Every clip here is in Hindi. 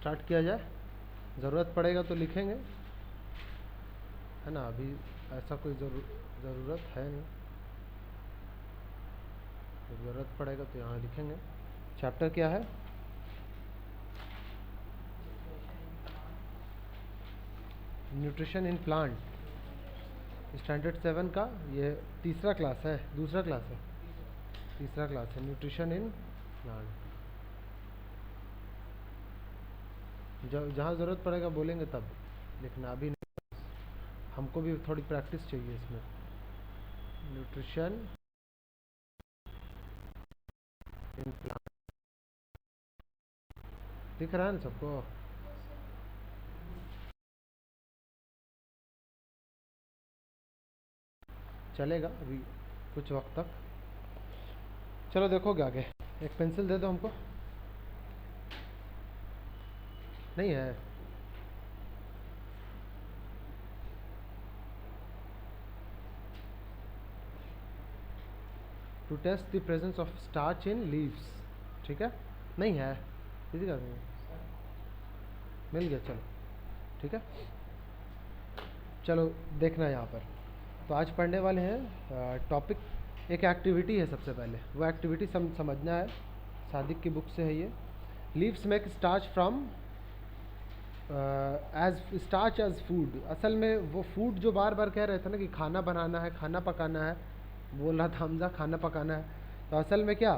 स्टार्ट किया जाए? ज़रूरत पड़ेगा तो लिखेंगे, है ना। अभी ऐसा कोई ज़रूरत है नहीं, जब ज़रूरत पड़ेगा तो यहाँ लिखेंगे। चैप्टर क्या है? न्यूट्रिशन इन प्लांट, स्टैंडर्ड 7 का ये तीसरा क्लास है, दूसरा क्लास है, तीसरा क्लास है, न्यूट्रिशन इन प्लांट। जब जहाँ ज़रूरत पड़ेगा बोलेंगे तब लिखना, अभी नहीं। हमको भी थोड़ी प्रैक्टिस चाहिए इसमें। न्यूट्रिशन इन प्लांट दिख रहा है ना सबको? चलेगा अभी कुछ वक्त तक। चलो देखोगे आगे। एक पेंसिल दे दो हमको। नहीं है? To test the presence of starch in leaves, ठीक है। नहीं है, किसी का नहीं है। मिल गया, चलो ठीक है। चलो देखना यहाँ पर। तो आज पढ़ने वाले हैं टॉपिक, एक एक्टिविटी है। सबसे पहले वो एक्टिविटी समझना है, सादिक की बुक से है ये। Leaves make starch from as starch as food. असल में वो फूड जो बार बार कह रहे थे ना कि खाना बनाना है, खाना पकाना है, बोल रहा था हमजा खाना पकाना है, तो असल में क्या,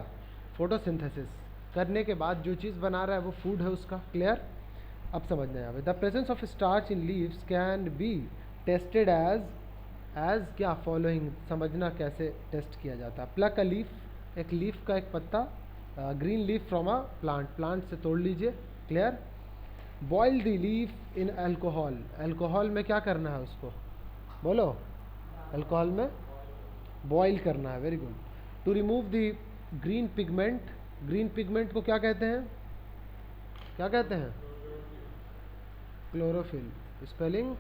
फोटोसिंथेसिस करने के बाद जो चीज़ बना रहा है वो फूड है उसका। क्लियर? अब समझना है। The presence of starch in leaves can be tested as क्या फॉलोइंग। समझना कैसे टेस्ट किया जाता है। प्लक अ लीफ, एक लीफ का एक पत्ता, green leaf from a plant, plant से तोड़ लीजिए। Clear? Boil the leaf in alcohol, alcohol में क्या करना है उसको, बोलो। अल्कोहल में बॉयल करना है, very good. To remove the green pigment, green pigment को क्या कहते हैं, क्या कहते हैं? क्लोरोफिल। स्पेलिंग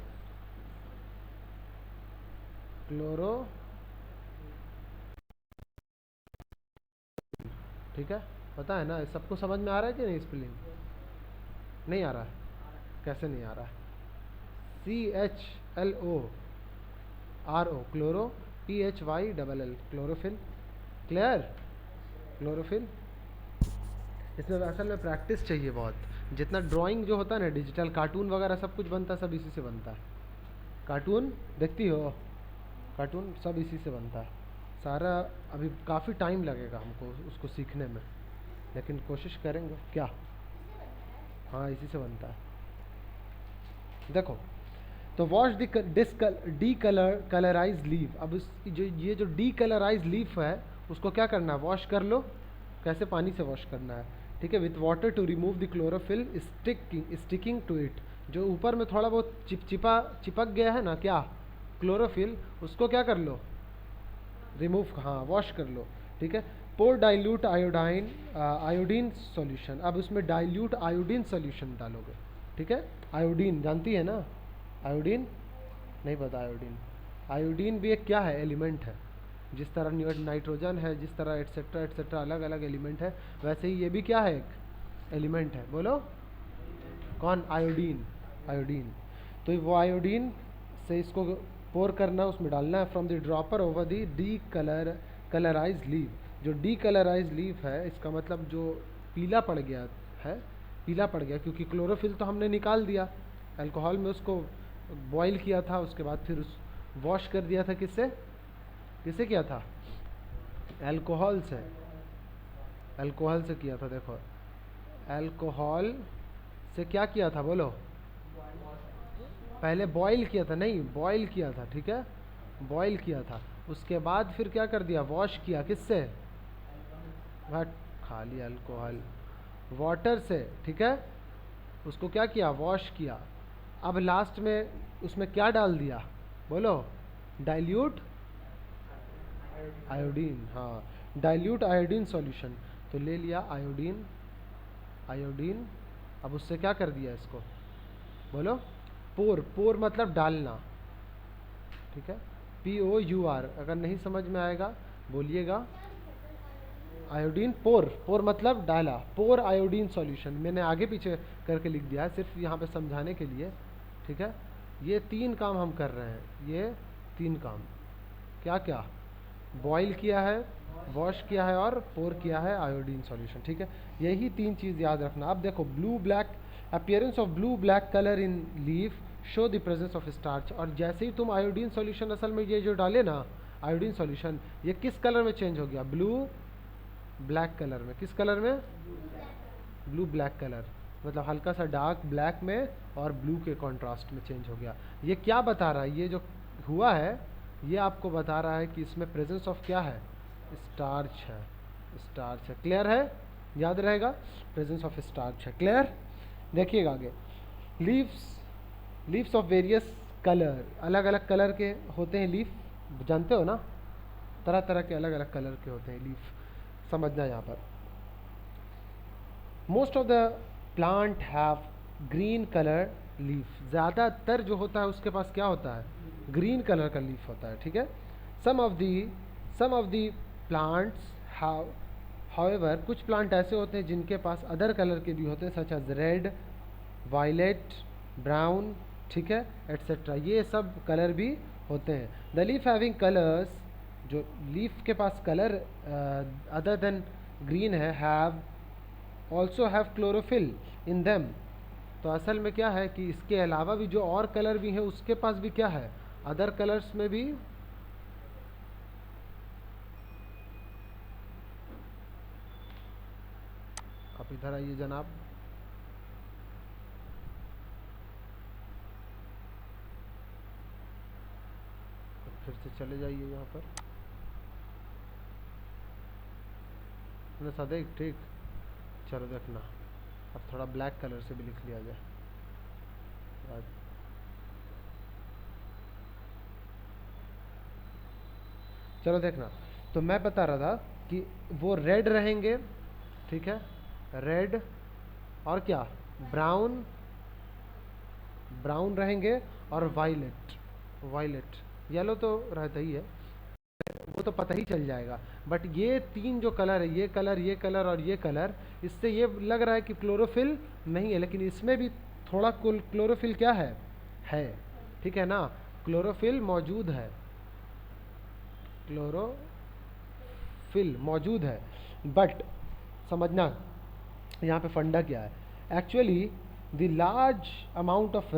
क्लोरो, ठीक है, पता है ना? सबको समझ में आ रहा है कि नहीं? स्पेलिंग नहीं आ रहा है? कैसे नहीं आ रहा है? CHLORO, chloro, PHYLL, chlorophyll. Clear? Chlorophyll. इसमें असल में प्रैक्टिस चाहिए बहुत। जितना ड्राइंग जो होता है ना, डिजिटल कार्टून वगैरह सब कुछ बनता है, सब इसी से बनता है। कार्टून देखती हो? कार्टून सब इसी से बनता है सारा। अभी काफ़ी टाइम लगेगा हमको उसको सीखने में, लेकिन कोशिश करेंगे। क्या? हाँ, इसी से बनता है। देखो, तो वॉश डी कलराइज लीफ। अब ये जो डी कलराइज लीफ है उसको क्या करना है, वॉश कर लो। कैसे? पानी से वॉश करना है, ठीक है। With water to remove the chlorophyll sticking to it. जो ऊपर में थोड़ा बहुत चिपक गया है ना, क्या, क्लोरोफिल, उसको क्या कर लो, रिमूव, हाँ, वॉश कर लो, ठीक है। पोर डाइल्यूट आयोडीन सॉल्यूशन। अब उसमें डाइल्यूट आयोडीन सॉल्यूशन डालोगे, ठीक है। आयोडीन जानती है ना? आयोडीन नहीं पता? आयोडीन, आयोडीन भी एक क्या है, एलिमेंट है। जिस तरह नाइट्रोजन है, जिस तरह एट्सेट्रा एट्सेट्रा अलग अलग एलिमेंट है, वैसे ही ये भी क्या है, एक एलिमेंट है। बोलो कौन? आयोडीन। आयोडीन। तो वो आयोडीन से इसको पोर करना, उसमें डालना है। From the dropper over the colourise leaf. जो डी कलराइज लीफ है, इसका मतलब जो पीला पड़ गया है, पीला पड़ गया क्योंकि क्लोरोफिल तो हमने निकाल दिया, अल्कोहल में उसको बॉईल किया था, उसके बाद फिर उस वॉश कर दिया था। किससे? किससे किया था? अल्कोहल से। अल्कोहल से किया था। देखो, अल्कोहल से क्या किया था, बोलो। पहले बॉईल किया था, नहीं, बॉईल किया था, ठीक है, बॉईल किया था। उसके बाद फिर क्या कर दिया, वॉश किया। किससे? हट, खाली अल्कोहल, वाटर से, ठीक है। उसको क्या किया, वॉश किया। अब लास्ट में उसमें क्या डाल दिया, बोलो। डाइल्यूट आयोडीन, हाँ, डाइल्यूट आयोडीन सॉल्यूशन। तो ले लिया आयोडीन, आयोडीन। अब उससे क्या कर दिया इसको, बोलो। पोर, पोर मतलब डालना, ठीक है। POUR। अगर नहीं समझ में आएगा बोलिएगा, आयोडीन पोर, पोर मतलब डाला, पोर आयोडीन सॉल्यूशन, मैंने आगे पीछे करके लिख दिया है सिर्फ यहाँ पे समझाने के लिए, ठीक है। ये 3 काम हम कर रहे हैं, ये 3 काम, क्या क्या, बॉईल किया है, वॉश किया है और पोर किया है आयोडीन सॉल्यूशन, ठीक है। यही 3 चीज़ याद रखना। अब देखो blue black, appearance of blue black colour in leaf show the presence of starch, और जैसे ही तुम आयोडीन सॉल्यूशन असल में ये जो डाले ना आयोडीन सॉल्यूशन, ये किस कलर में चेंज हो गया, ब्लू ब्लैक कलर में। किस कलर में, ब्लू ब्लैक कलर, मतलब हल्का सा डार्क ब्लैक में और ब्लू के कॉन्ट्रास्ट में चेंज हो गया। ये क्या बता रहा है, ये जो हुआ है ये आपको बता रहा है कि इसमें प्रेजेंस ऑफ क्या है, स्टार्च है, स्टार्च है। क्लियर है, याद रहेगा, प्रेजेंस ऑफ स्टार्च है। क्लियर, देखिएगा आगे, leaves, leaves of various colour, अलग अलग कलर के होते हैं लीफ, जानते हो ना, तरह तरह के अलग अलग कलर के होते हैं लीफ, समझना यहाँ पर। Most of the plant have green colour leaf, ज़्यादातर जो होता है उसके पास क्या होता है, ग्रीन कलर का लीफ होता है, ठीक है। Some of the plants have, however, कुछ प्लांट ऐसे होते हैं जिनके पास अदर कलर के भी होते हैं, such as red, violet, brown, ठीक है, एट्सेट्रा, ये सब कलर भी होते हैं। द लीफ हैविंग कलर्स, जो लीफ के पास कलर अदर देन ग्रीन है, have also have chlorophyll in them, तो असल में क्या है कि इसके अलावा भी जो और कलर भी हैं उसके पास भी क्या है, अदर कलर्स में भी आप इधर आइए जनाब, फिर से चले जाइए यहाँ पर, सदैव ठीक, चलो देखना, अब थोड़ा ब्लैक कलर से भी लिख लिया जाए। चलो देखना, तो मैं बता रहा था कि वो रेड रहेंगे, ठीक है, रेड, और क्या, ब्राउन, ब्राउन रहेंगे, और वायलेट, वायलेट, येलो तो रहता ही है, वो तो पता ही चल जाएगा। बट ये 3 जो कलर है, ये कलर, ये कलर और ये कलर, इससे ये लग रहा है कि क्लोरोफिल नहीं है, लेकिन इसमें भी थोड़ा क्लोरोफिल क्या है, ठीक है ना, क्लोरोफिल मौजूद है, क्लोरोफिल मौजूद है। बट समझना यहाँ पे फंडा क्या है, actually the large amount of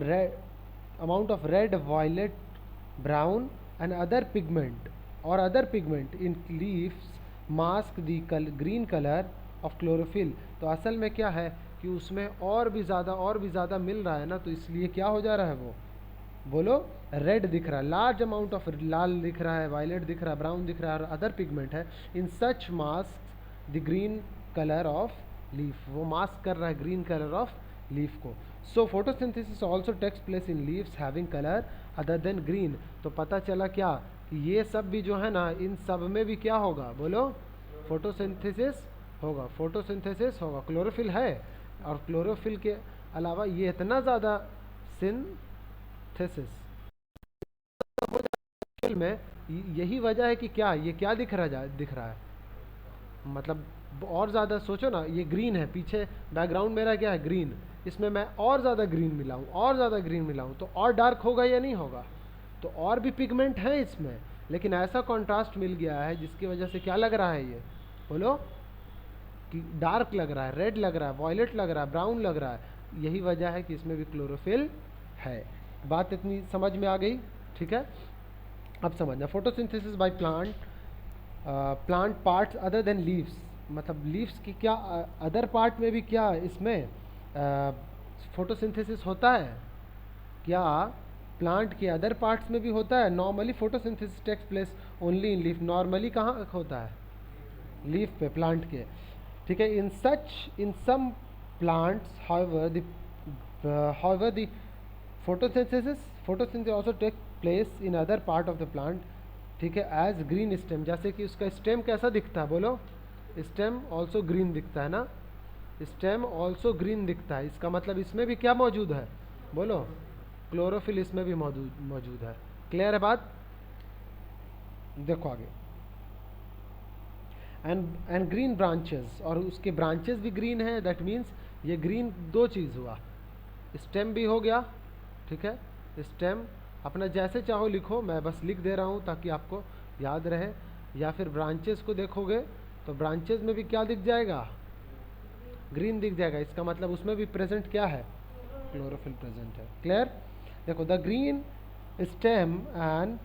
red, violet, brown and other pigment in leaves mask the green colour of chlorophyll, तो असल में क्या है कि उसमें और भी ज़्यादा मिल रहा है ना, तो इसलिए क्या हो जा रहा है, वो बोलो रेड दिख रहा है, लार्ज अमाउंट ऑफ लाल दिख रहा है, वायलेट दिख रहा है, ब्राउन दिख रहा है और अदर पिगमेंट है, in such mask the green colour of leaf, वो मास्क कर रहा है ग्रीन कलर ऑफ लीफ को। So photosynthesis also takes place in leaves having colour other than green, तो पता चला क्या कि ये सब भी जो है ना, इन सब में भी क्या होगा, बोलो फोटोसिंथेसिस होगा, फोटोसिंथेसिस होगा, क्लोरोफिल है, और क्लोरोफिल के अलावा ये इतना ज़्यादा सिंथेसिस में, यही वजह है कि क्या ये क्या दिख रहा है, मतलब और ज़्यादा सोचो ना, ये ग्रीन है, पीछे बैकग्राउंड मेरा क्या है, ग्रीन, इसमें मैं और ज़्यादा ग्रीन मिलाऊँ, और ज़्यादा ग्रीन मिलाऊँ तो और डार्क होगा या नहीं होगा, तो और भी पिगमेंट है इसमें, लेकिन ऐसा कॉन्ट्रास्ट मिल गया है जिसकी वजह से क्या लग रहा है, ये बोलो कि डार्क लग रहा है, रेड लग रहा है, वॉयलेट लग रहा है, ब्राउन लग रहा है, यही वजह है कि इसमें भी क्लोरोफिल है। बात इतनी समझ में आ गई, ठीक है। अब समझना, photosynthesis by plant parts other than leaves, मतलब लीव्स की क्या अदर पार्ट में भी क्या इसमें फोटोसिंथेसिस होता है, क्या प्लांट के अदर पार्ट्स में भी होता है। Normally photosynthesis takes place only in leaf, normally कहाँ होता है, लीफ पे, प्लांट के, ठीक है। In some plants however the photosynthesis also take place in other part of the plant, ठीक है, एज ग्रीन स्टेम, जैसे कि उसका स्टेम कैसा दिखता है, बोलो स्टेम ऑल्सो ग्रीन दिखता है ना, स्टेम ऑल्सो ग्रीन दिखता है, इसका मतलब इसमें भी क्या मौजूद है, बोलो क्लोरोफिल इसमें भी मौजूद है। क्लियर है बात, देखो आगे, एंड ग्रीन ब्रांचेस, और उसके ब्रांचेस भी ग्रीन है। दैट मीन्स ये ग्रीन दो चीज़ हुआ, स्टेम भी हो गया, ठीक है। स्टेम अपना जैसे चाहो लिखो, मैं बस लिख दे रहा हूँ ताकि आपको याद रहे। या फिर ब्रांचेस को देखोगे तो ब्रांचेस में भी क्या दिख जाएगा, ग्रीन दिख जाएगा। इसका मतलब उसमें भी प्रेजेंट क्या है, क्लोरोफिल प्रेजेंट है। क्लियर? देखो, the green stem and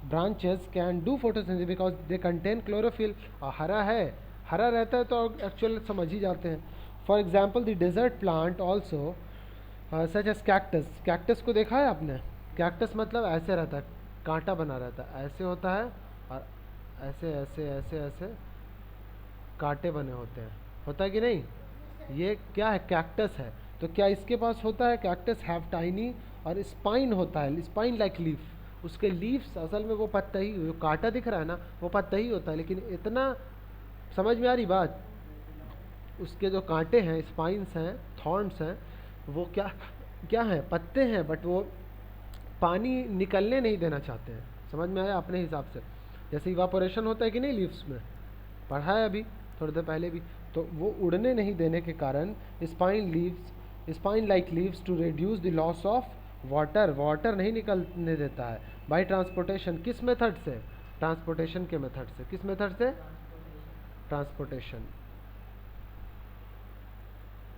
branches can do photosynthesis because they contain chlorophyll. और हरा है, हरा रहता है तो एक्चुअल समझ ही जाते हैं। For example the desert plant also such as cactus. Cactus को देखा है आपने? कैक्टस मतलब ऐसे रहता है, कांटा बना रहता है, ऐसे होता है, और ऐसे ऐसे ऐसे ऐसे कांटे बने होते हैं, होता है कि नहीं? ये क्या है, कैक्टस है। तो क्या इसके पास होता है? कैक्टस हैव टाइनी, और स्पाइन होता है, स्पाइन लाइक लीफ। उसके लीव्स असल में वो पत्ता ही, जो कांटा दिख रहा है ना, वो पत्ता ही होता है। लेकिन इतना समझ में आ रही बात? उसके जो कांटे हैं, स्पाइंस हैं, थॉर्न्स हैं, वो क्या क्या है, पत्ते हैं, बट वो पानी निकलने नहीं देना चाहते हैं। समझ में आया अपने हिसाब से? जैसे इवापोरेशन होता है कि नहीं लीव्स में, पढ़ा है अभी थोड़ी देर पहले भी। तो वो उड़ने नहीं देने के कारण spine like leaves to reduce the loss of water, water नहीं निकलने देता है। बाय ट्रांसपोर्टेशन, किस मेथड से? ट्रांसपोर्टेशन के मेथड से। किस मेथड से? Transportation,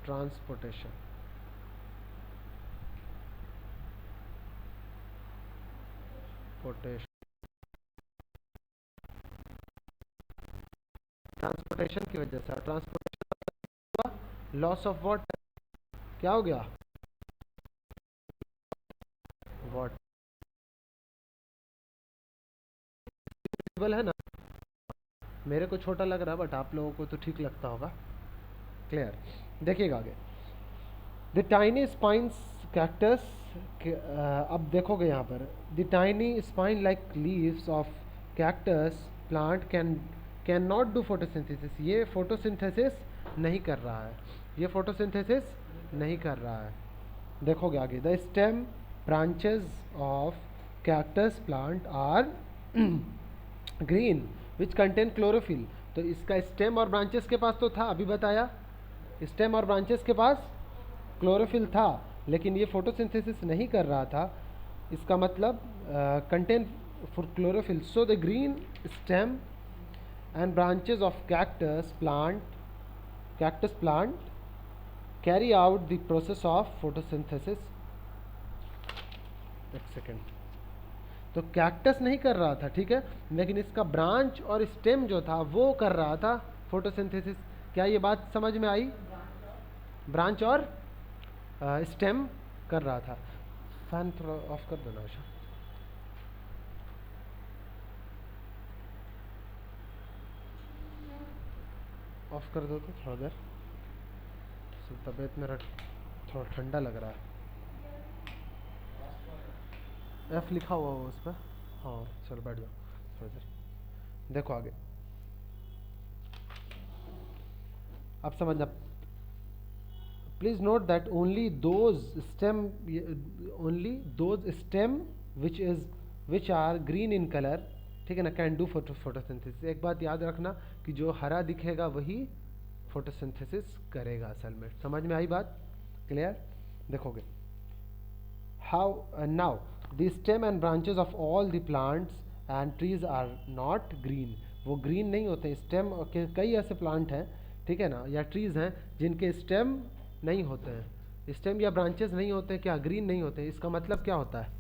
transportation. पोटेशन, ट्रांसपोर्टेशन की वजह से। और ट्रांसपोर्टेशन लॉस ऑफ वाटर, क्या हो गया, वाटर है ना। मेरे को छोटा लग रहा है बट आप लोगों को तो ठीक लगता होगा। क्लियर? देखिएगा आगे, द टाइनी स्पाइंस कैक्टस। अब देखोगे यहाँ पर, the tiny spine like leaves of cactus plant can not do photosynthesis. ये फोटोसिंथेसिस नहीं कर रहा है, ये फोटोसिंथेसिस नहीं कर रहा है। देखोगे आगे, the stem branches of cactus plant are green which contain chlorophyll. तो इसका स्टेम और ब्रांचेस के पास तो था, अभी बताया, स्टेम और ब्रांचेस के पास क्लोरोफिल था, लेकिन ये फोटोसिंथेसिस नहीं कर रहा था। इसका मतलब contain for chlorophyll. So the green stem and branches of cactus plant carry out the process of photosynthesis. एक सेकेंड, तो कैक्टस नहीं कर रहा था, ठीक है, लेकिन इसका ब्रांच और स्टेम जो था वो कर रहा था फोटोसिंथेसिस। क्या ये बात समझ में आई? ब्रांच और स्टेम कर रहा था। फैन थोड़ा ऑफ कर देना आशा। ऑफ कर दो तो थोड़ा देर, तबीयत मेरा थोड़ा ठंडा लग रहा है। एफ लिखा हुआ हो उस पर। हाँ चलो बैठ जाओ थोड़ी देर। देखो आगे, अब समझना। Please note that only those stem which are green in colour, ठीक है ना, कैन डू फोटोसिंथेसिस। एक बात याद रखना कि जो हरा दिखेगा वही फोटोसिंथेसिस करेगा असल में। समझ में आई बात? क्लियर? देखोगे, how now the stem and branches of all the plants and trees are not green. वो ग्रीन नहीं होते। स्टेम के कई ऐसे प्लांट हैं, ठीक है ना, या ट्रीज हैं जिनके स्टेम नहीं होते हैं, स्टेम या ब्रांचेस नहीं होते हैं, क्या ग्रीन नहीं होते हैं। इसका मतलब क्या होता है,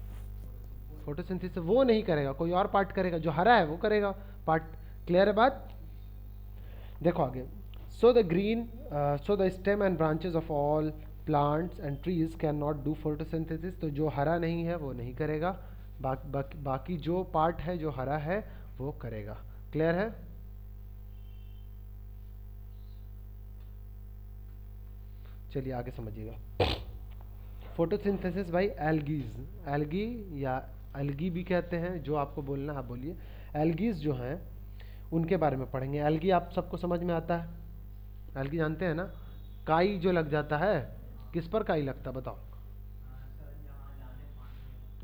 फोटोसिंथेसिस वो नहीं करेगा, कोई और पार्ट करेगा, जो हरा है वो करेगा पार्ट। क्लियर है बात? देखो आगे, so the stem and branches of all plants and trees can not do photosynthesis. तो जो हरा नहीं है वो नहीं करेगा, बाकी जो पार्ट है जो हरा है वो करेगा। क्लियर है? चलिए आगे समझिएगा। फोटोसिंथेसिस भाई एल्गी या एल्गी भी कहते हैं, जो आपको बोलना है आप बोलिए। एल्गीज जो हैं उनके बारे में पढ़ेंगे। एल्गी आप सबको समझ में आता है, एल्गी जानते हैं ना, काई जो लग जाता है, किस पर काई लगता बताओ?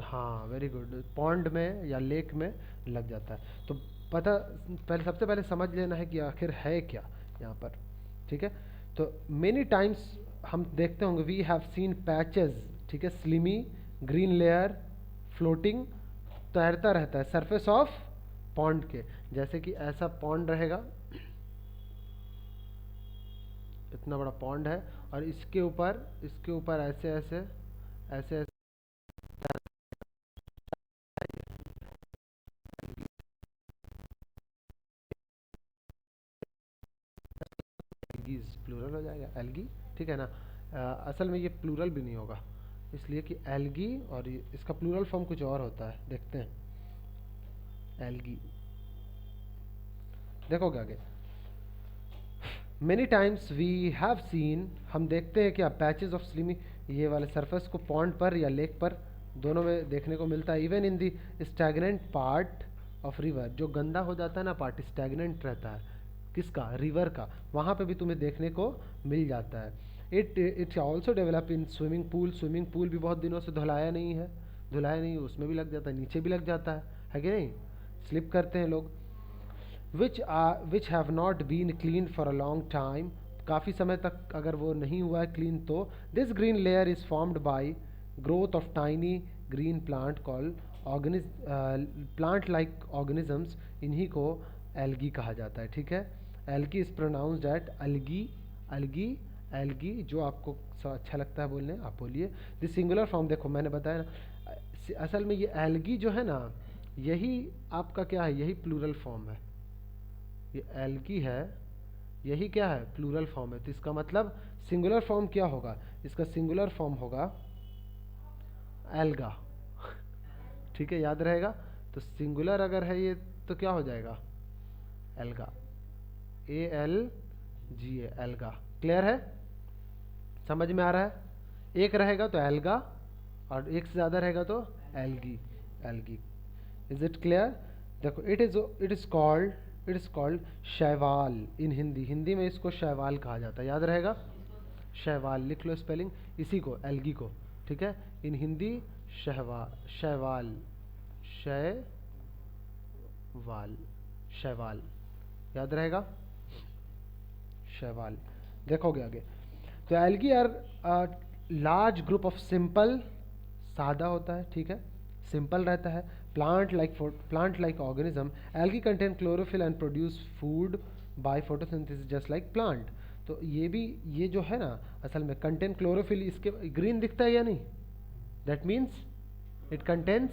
हाँ वेरी गुड, पॉन्ड में या लेक में लग जाता है। तो पता पहले सबसे पहले समझ लेना है कि आखिर है क्या यहाँ पर, ठीक है। तो मेनी टाइम्स हम देखते होंगे, वी हैव सीन पैचेस, ठीक है, स्लिमी ग्रीन लेयर फ्लोटिंग, तैरता रहता है सरफेस ऑफ पॉन्ड के। जैसे कि ऐसा पॉन्ड रहेगा, इतना बड़ा पॉन्ड है, और इसके ऊपर ऐसे ऐसे ऐसे ऐसे एल्गीज प्लूरल हो जाएगा, एल्गी, ठीक है ना। असल में ये प्लूरल भी नहीं होगा, इसलिए कि एल्गी और इसका प्लूरल फॉर्म कुछ और होता है, देखते हैं। एल्गी, देखोगे आगे। Many times we have seen, हम देखते हैं क्या, पैचेस ऑफ स्लिमी, ये वाले सरफेस को पॉन्ड पर या लेक पर दोनों में देखने को मिलता है। Even in the stagnant part of river, जो गंदा हो जाता है ना पार्ट, स्टैगनेंट रहता है, किसका, रिवर का, वहाँ पे भी तुम्हें देखने को मिल जाता है। It also develop in swimming pool, swimming pool भी बहुत दिनों से धुलाया नहीं, उसमें भी लग जाता है, नीचे भी लग जाता है कि नहीं, स्लिप करते हैं लोग। which have not been cleaned for a long time, काफ़ी समय तक अगर वो नहीं हुआ है क्लीन, तो this green layer is formed by growth of tiny green plant called plant like organisms, इन्हीं को एल्गी कहा जाता है, ठीक है। Algae is pronounced at algae, algae, algae, जो आपको अच्छा लगता है बोलने आप बोलिए। दिस सिंगुलर फॉर्म, देखो मैंने बताया ना, असल में ये एल्गी जो है ना, यही आपका क्या है, यही प्लूरल फॉर्म है, ये एल्गी है, यही क्या है, प्लूरल फॉर्म है। तो इसका मतलब सिंगुलर फॉर्म क्या होगा, इसका सिंगुलर फॉर्म होगा एल्गा, ठीक है, याद रहेगा। तो सिंगुलर अगर है ये तो क्या हो जाएगा, एल्गा, ALGA, एल्गा। क्लियर है, समझ में आ रहा है। एक रहेगा तो एल्गा, और एक से ज़्यादा रहेगा तो algae, algae. Is it clear. देखो, इट इज़ कॉल्ड शैवाल इन हिंदी, हिंदी में इसको शैवाल कहा जाता है, याद रहेगा, शैवाल, लिख लो स्पेलिंग इसी को, एल्गी को, ठीक है। इन हिंदी शैवाल, शैवाल, शैवाल, याद रहेगा, शैवाल। देखोगे आगे, तो algae are large group of simple, सादा होता है, ठीक है, सिंपल रहता है, plant like organism. Algae contain chlorophyll and produce food by photosynthesis just like plant. तो ये भी, ये जो है ना, असल में कंटेन क्लोरोफिल, इसके ग्रीन दिखता है या नहीं, that means it contains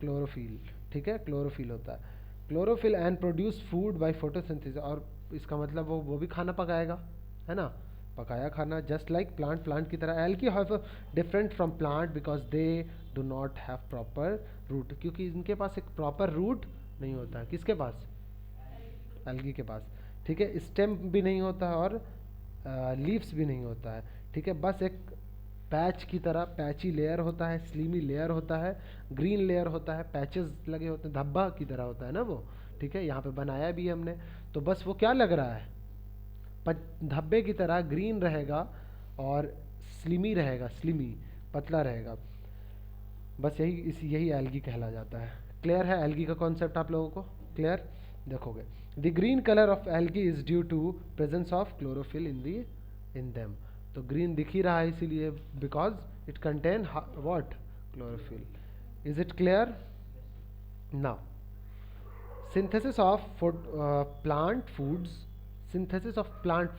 chlorophyll, ठीक है, क्लोरोफिल होता है, chlorophyll and produce food by photosynthesis, और इसका मतलब वो भी खाना पकाएगा, है ना, पकाया खाना, जस्ट लाइक प्लांट की तरह। Algae have different from plant because they do not have proper root, क्योंकि इनके पास एक प्रॉपर रूट नहीं होता है, किसके पास, एल्गी के पास, ठीक है, स्टेम भी नहीं होता है और लीव्स भी नहीं होता है, ठीक है, बस एक पैच की तरह, पैची लेयर होता है, स्लीमी लेयर होता है, ग्रीन लेयर होता है, पैचेस लगे होते हैं, धब्बा की तरह होता है ना वो, ठीक है, यहाँ पे बनाया भी हमने। तो बस वो क्या लग रहा है, धब्बे की तरह ग्रीन रहेगा और स्लिमी रहेगा, स्लिमी, पतला रहेगा, बस यही एल्गी कहला जाता है। क्लियर है एल्गी का कॉन्सेप्ट आप लोगों को, क्लियर। देखोगे, the green colour of algae is due to presence of chlorophyll in them. तो ग्रीन दिख ही रहा है इसीलिए, because it contain what, chlorophyll. Is it clear now. Synthesis of plant foods, synthesis of plant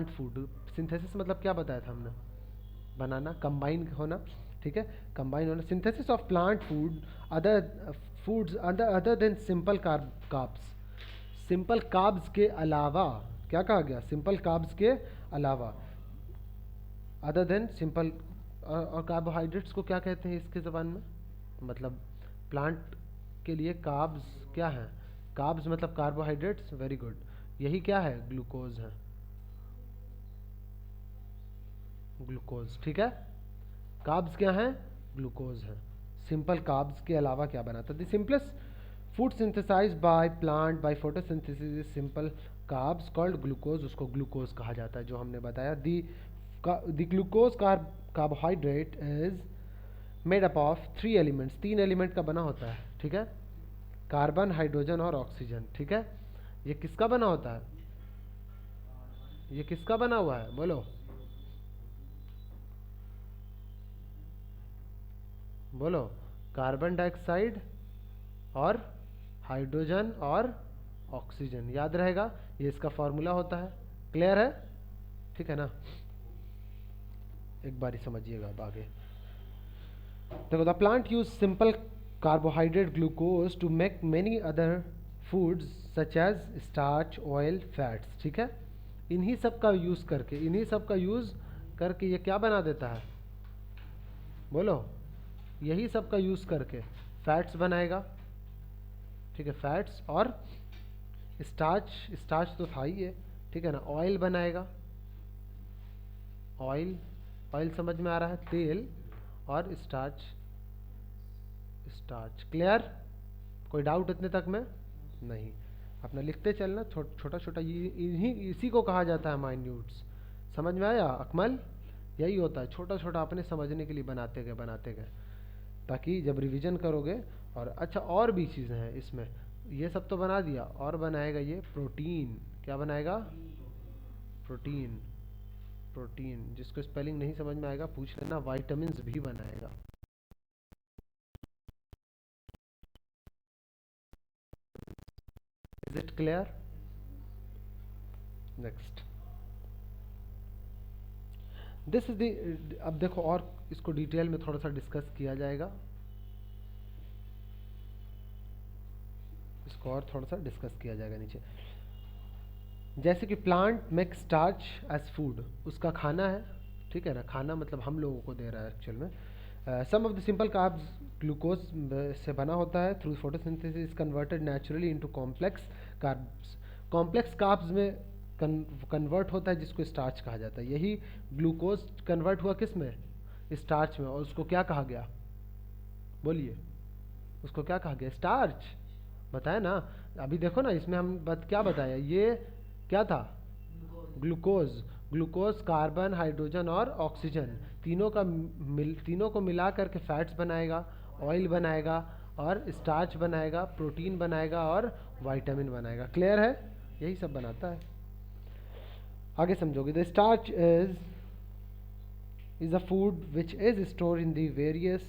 food, synthesis मतलब क्या बताया था हमने, बनाना, कंबाइन होना, ठीक है, कंबाइन होना। Synthesis of plant food, other foods other than simple carbs, simple carbs के अलावा, क्या कहा गया, सिंपल कार्ब्स के अलावा, अदर देन सिंपल, और कार्बोहाइड्रेट्स को क्या कहते हैं इसके ज़बान में, मतलब प्लांट के लिए कार्ब्स क्या है, कार्ब्स मतलब कार्बोहाइड्रेट्स, वेरी गुड, यही क्या है, ग्लूकोज है, ग्लूकोज, ठीक है, कार्ब्स क्या हैं, ग्लूकोज है। सिंपल कार्ब्स के अलावा क्या बनाता है, the simplest food synthesize by plant by photosynthesis is simple carbs called glucose, उसको ग्लूकोज कहा जाता है, जो हमने बताया। The glucose carbohydrate is made up of 3 elements, 3 element का बना होता है, ठीक है, कार्बन, हाइड्रोजन और ऑक्सीजन, ठीक है। ये किसका बना होता है? ये किसका बना हुआ है बोलो? बोलो। कार्बन डाइऑक्साइड और हाइड्रोजन और ऑक्सीजन, याद रहेगा, ये इसका फॉर्मूला होता है। क्लियर है? ठीक है ना? एक बारी समझिएगा अब आगे। देखो, the plant use simple carbohydrate glucose to make many other foods such as starch, oil, fats, ठीक है। इन्हीं सब का यूज़ करके, इन्हीं सब का यूज़ करके ये क्या बना देता है बोलो? यही सब का यूज़ करके फैट्स बनाएगा, ठीक है, फैट्स, और स्टार्च, स्टार्च तो था ही है, ठीक है ना। ऑयल बनाएगा, ऑयल, ऑयल समझ में आ रहा है, तेल, और स्टार्च, स्टार्च। क्लियर? कोई डाउट इतने तक में? नहीं। अपना लिखते चलना, छोटा छोटा, ये इन्हीं इसी को कहा जाता है माइन्यूट्स। समझ में आया अकमल? यही होता है, छोटा छोटा अपने समझने के लिए बनाते गए बनाते गए, ताकि जब रिवीजन करोगे। और अच्छा, और भी चीज़ें हैं इसमें, ये सब तो बना दिया, और बनाएगा ये प्रोटीन। क्या बनाएगा? प्रोटीन, प्रोटीन, जिसको स्पेलिंग नहीं समझ में आएगा पूछ लेना। वाइटामिन्स भी बनाएगा। Is it clear? Next, this is the, अब देखो और इसको डिटेल में थोड़ा सा डिस्कस किया जाएगा, इसको और थोड़ा सा डिस्कस किया जाएगा नीचे। जैसे कि plant make starch as food, उसका खाना है, ठीक है ना। खाना मतलब हम लोगों को दे रहा है एक्चुअल में। Some of the simple carbs glucose से बना होता है, through photosynthesis converted naturally into complex carbs. Complex carbs में कन्वर्ट होता है, जिसको स्टार्च कहा जाता है। यही ग्लूकोज कन्वर्ट हुआ किस में? स्टार्च में। और उसको क्या कहा गया बोलिए? उसको क्या कहा गया? स्टार्च। बताया ना अभी, देखो ना इसमें हम क्या बताया, ये क्या था? ग्लूकोज। ग्लूकोज कार्बन, हाइड्रोजन और ऑक्सीजन, तीनों को मिला करके फैट्स बनाएगा, ऑयल बनाएगा, और स्टार्च बनाएगा, प्रोटीन बनाएगा, और विटामिन बनाएगा। क्लियर है? यही सब बनाता है। आगे समझोगे। The starch is a food which is stored in the various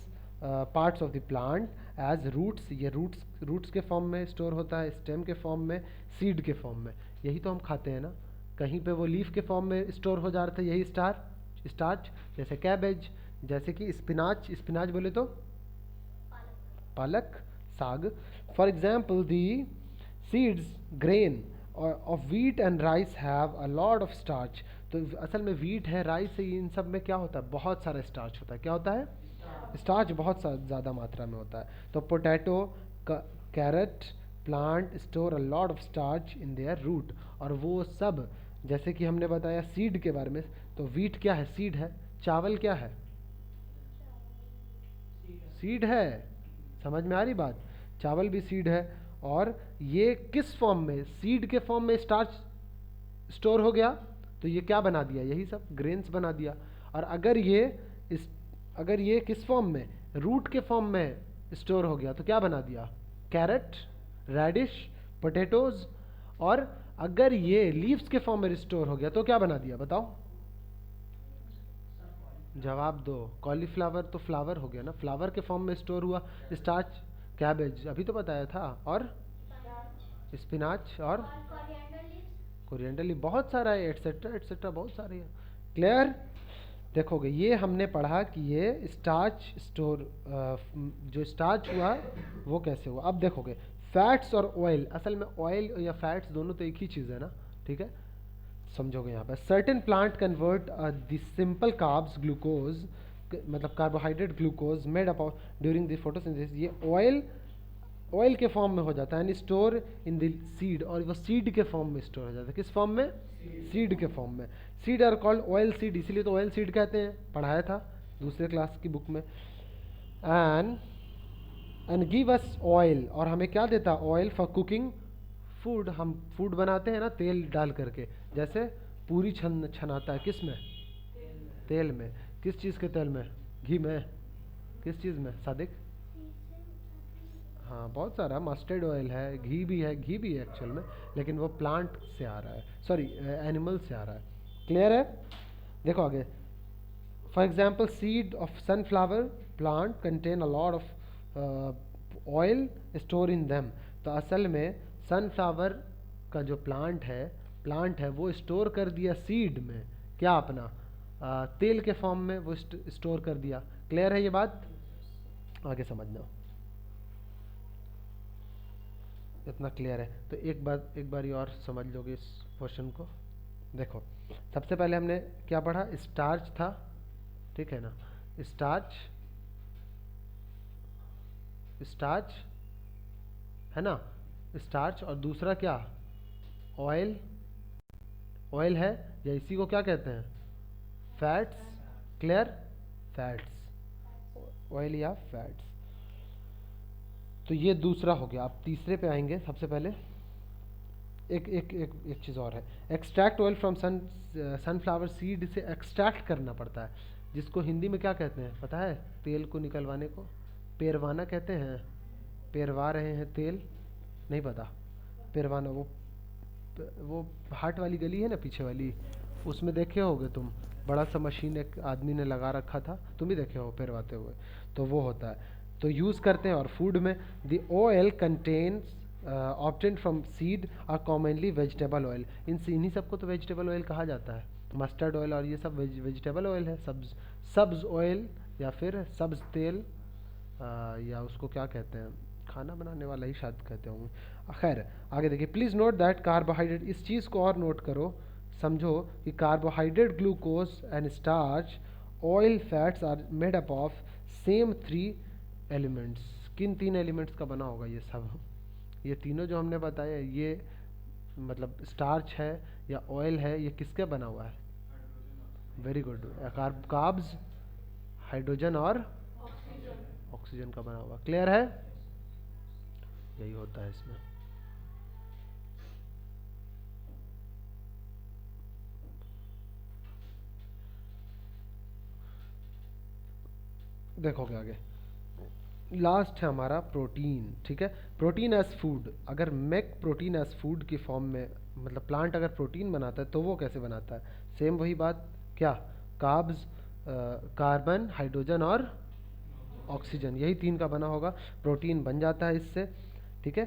parts of the plant as roots। ये रूट्स के फॉर्म में स्टोर होता है, स्टेम के फॉर्म में, सीड के फॉर्म में। यही तो हम खाते हैं ना। कहीं पे वो लीफ के फॉर्म में स्टोर हो जा रहा था, यही स्टार्च। जैसे कैबेज, जैसे कि स्पिनाच, स्पिनाच बोले तो पालक, साग। For example the seeds, grain of wheat and rice have a lot of starch. तो असल में वीट है, राइस है, इन सब में क्या होता है? बहुत सारा स्टार्च होता है। क्या होता है? स्टार्च बहुत ज़्यादा मात्रा में होता है। तो potato, carrot plant store a lot of starch in their root. और वो सब, जैसे कि हमने बताया सीड के बारे में, तो वीट क्या है? सीड है। चावल क्या है? सीड है। समझ में आ रही बात? चावल भी सीड है। और ये किस फॉर्म में? सीड के फॉर्म में स्टार्च स्टोर हो गया, तो ये क्या बना दिया? यही सब ग्रेन्स बना दिया। और अगर ये किस फॉर्म में? रूट के फॉर्म में स्टोर हो गया, तो क्या बना दिया? Carrot, radish, potatoes. और अगर ये लीव्स के फॉर्म में स्टोर हो गया, तो क्या बना दिया? बताओ, जवाब दो। कॉलीफ्लावर तो फ्लावर हो गया ना, फ्लावर के फॉर्म में स्टोर हुआ स्टार्च। कैबेज अभी तो बताया था। और स्पिनाच, और कोरिएंडर लीफ, बहुत सारा है, एटसेट्रा एटसेट्रा, बहुत सारे हैं। क्लियर? देखोगे, ये हमने पढ़ा कि ये स्टार्च स्टोर, जो स्टार्च हुआ वो कैसे हुआ। अब देखोगे फैट्स और ऑयल, असल में ऑयल या फैट्स दोनों तो एक ही चीज़ है ना, ठीक है। समझोगे यहाँ पर, certain plant convert the simple carbs glucose, मतलब carbohydrate glucose made up during the photosynthesis, ये ऑयल के फॉर्म में हो जाता है, and store in the seed, और वो सीड के फॉर्म में स्टोर हो जाता है। किस फॉर्म में? सीड के फॉर्म में। Seed are called oil seed, इसीलिए तो ऑयल सीड कहते हैं, पढ़ाया था दूसरे क्लास की बुक में। एंड गिव अस ऑयल, और हमें क्या देता? Oil for cooking food. हम फूड बनाते हैं ना तेल डाल करके, जैसे पूरी छनाता है, किस में? तेल में। किस चीज़ के तेल में? घी में। किस चीज़ में सादिक? हाँ बहुत सारा, मस्टर्ड ऑयल है, घी भी है, घी भी है एक्चुअल में, लेकिन वो प्लांट से आ रहा है, सॉरी एनिमल से आ रहा है। क्लियर है? देखो आगे, for example seed of sunflower plant contain a lot of oil store in them. तो असल में सनफ्लावर का जो प्लांट है वो स्टोर कर दिया सीड में, क्या अपना तेल के फॉर्म में वो स्टोर कर दिया। क्लियर है ये बात? आगे समझना, इतना क्लियर है तो एक बारी और समझ लोगे इस क्वेश्चन को। देखो, सबसे पहले हमने क्या पढ़ा, स्टार्च था, ठीक है ना, स्टार्च, स्टार्च है ना, स्टार्च, और दूसरा क्या, ऑयल, ऑयल है, या इसी को क्या कहते हैं, फैट्स। क्लियर? फैट्स, ऑयल या फैट्स। तो ये दूसरा हो गया। आप तीसरे पे आएंगे। सबसे पहले एक एक एक एक चीज़ और है, extract oil from sunflower seed से एक्सट्रैक्ट करना पड़ता है, जिसको हिंदी में क्या कहते हैं पता है, तेल को निकलवाने को पेरवाना कहते हैं। पेरवा रहे हैं तेल, नहीं पता? पेरवाना, वो हाट वाली गली है ना पीछे वाली, उसमें देखे होगे तुम, बड़ा सा मशीन एक आदमी ने लगा रखा था, तुम ही देखे हो पेरवाते हुए, तो वो होता है। तो यूज़ करते हैं। और फूड में the oil contains obtain from seed are commonly vegetable oil. इन्हीं सबको तो वेजिटेबल ऑयल कहा जाता है। मस्टर्ड ऑयल और ये सब वेजिटेबल ऑयल है, सब्ज ऑयल, या फिर सब्ज तेल, या उसको क्या कहते हैं, खाना बनाने वाला ही शायद कहते होंगे। खैर आगे देखिए, प्लीज़ नोट दैट कार्बोहाइड्रेट, इस चीज़ को और नोट करो, समझो कि carbohydrate, glucose and starch, oil, fats are made up of same three elements. किन तीन एलिमेंट्स का बना होगा ये सब? ये तीनों जो हमने बताया, ये मतलब स्टार्च है या ऑयल है, ये किसके बना हुआ है? वेरी गुड, कार्ब्स, हाइड्रोजन और ऑक्सीजन का बना हुआ। क्लियर है? यही होता है इसमें। देखोगे आगे, लास्ट है हमारा प्रोटीन। ठीक है, प्रोटीन एज फूड। अगर मैक प्रोटीन एज फूड की फॉर्म में, मतलब प्लांट अगर प्रोटीन बनाता है तो वो कैसे बनाता है? सेम वही बात, क्या, कार्ब्स, कार्बन, हाइड्रोजन और ऑक्सीजन, यही तीन का बना होगा, प्रोटीन बन जाता है इससे। ठीक है,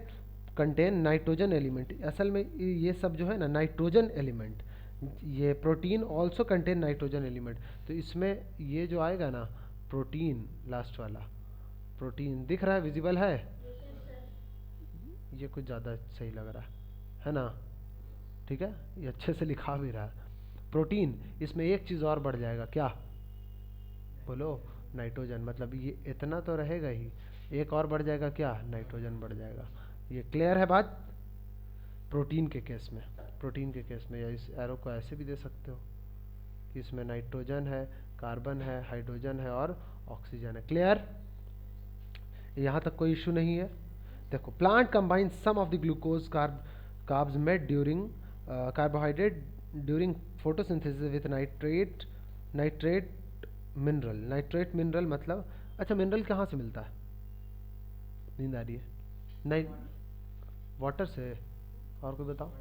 कंटेन नाइट्रोजन एलिमेंट, असल में ये सब जो है ना नाइट्रोजन एलिमेंट, ये protein also contain nitrogen element. तो इसमें ये जो आएगा ना प्रोटीन, लास्ट वाला प्रोटीन दिख रहा है, विजिबल है? ये कुछ ज़्यादा सही लग रहा है ना? ठीक है, ये अच्छे से लिखा भी रहा है। प्रोटीन, इसमें एक चीज़ और बढ़ जाएगा, क्या बोलो? नाइट्रोजन। मतलब ये इतना तो रहेगा ही, एक और बढ़ जाएगा, क्या, नाइट्रोजन बढ़ जाएगा। ये क्लियर है बात? प्रोटीन के केस में, प्रोटीन के केस में, या इस एरो को ऐसे भी दे सकते हो कि इसमें नाइट्रोजन है, कार्बन है, हाइड्रोजन है और ऑक्सीजन है। क्लियर? यहाँ तक कोई इशू नहीं है। देखो, plant combine some of the glucose carbs made during carbohydrate during photosynthesis with nitrate, nitrate mineral. Nitrate mineral मतलब, अच्छा मिनरल कहाँ से मिलता है? नींद आ रही है? नहीं, वाटर से। और कोई बताओ?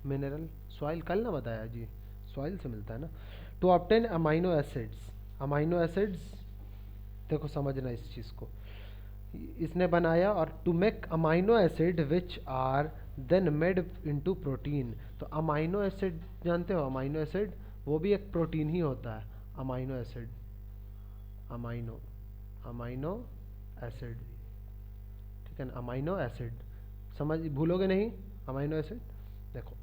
मिनरल, सॉइल, कल ना बताया जी, सॉइल से मिलता है ना। To obtain amino acids, amino acids, देखो समझना इस चीज़ को, इसने बनाया। और to make amino acid which are then made into protein. तो अमाइनो एसिड जानते हो, अमाइनो एसिड वो भी एक प्रोटीन ही होता है। Amino acid, amino, amino acid, ठीक है ना, अमाइनो एसिड, समझ, भूलोगे नहीं अमाइनो एसिड। देखो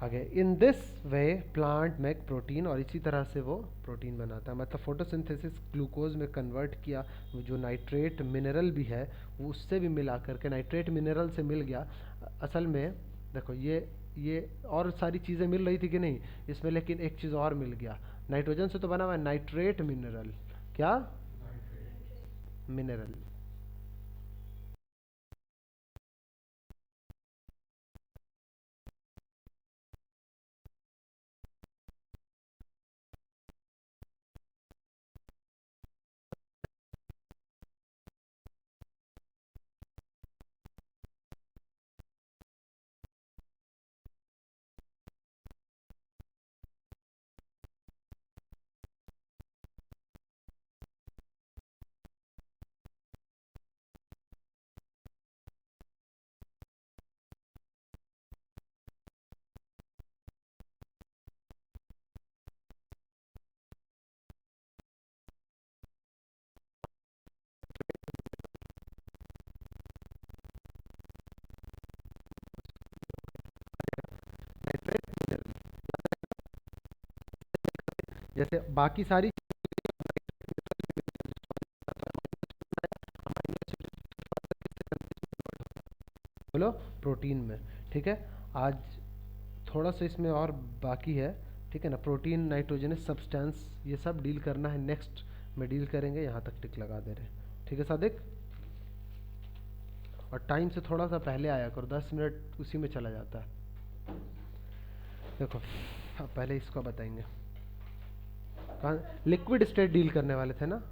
आगे, in this way plant make protein, और इसी तरह से वो प्रोटीन बनाता है। मतलब फोटोसिंथेसिस ग्लूकोज में कन्वर्ट किया, जो नाइट्रेट मिनरल भी है वो उससे भी मिला करके नाइट्रेट मिनरल से मिल गया। असल में देखो, ये और सारी चीज़ें मिल रही थी कि नहीं इसमें, लेकिन एक चीज़ और मिल गया, नाइट्रोजन से तो बना हुआ है नाइट्रेट मिनरल। क्या? मिनरल। जैसे बाकी सारी बोलो प्रोटीन में। ठीक है, आज थोड़ा सा इसमें और बाकी है। ठीक है ना, प्रोटीन, नाइट्रोजनस सब्सटेंस, ये सब डील करना है, नेक्स्ट में डील करेंगे। यहाँ तक टिक लगा दे रहे हैं। ठीक है सादिक, और टाइम से थोड़ा सा पहले आया करो, 10 मिनट उसी में चला जाता है। देखो अब पहले इसको बताएंगे, कहाँ लिक्विड स्टेट डील करने वाले थे ना।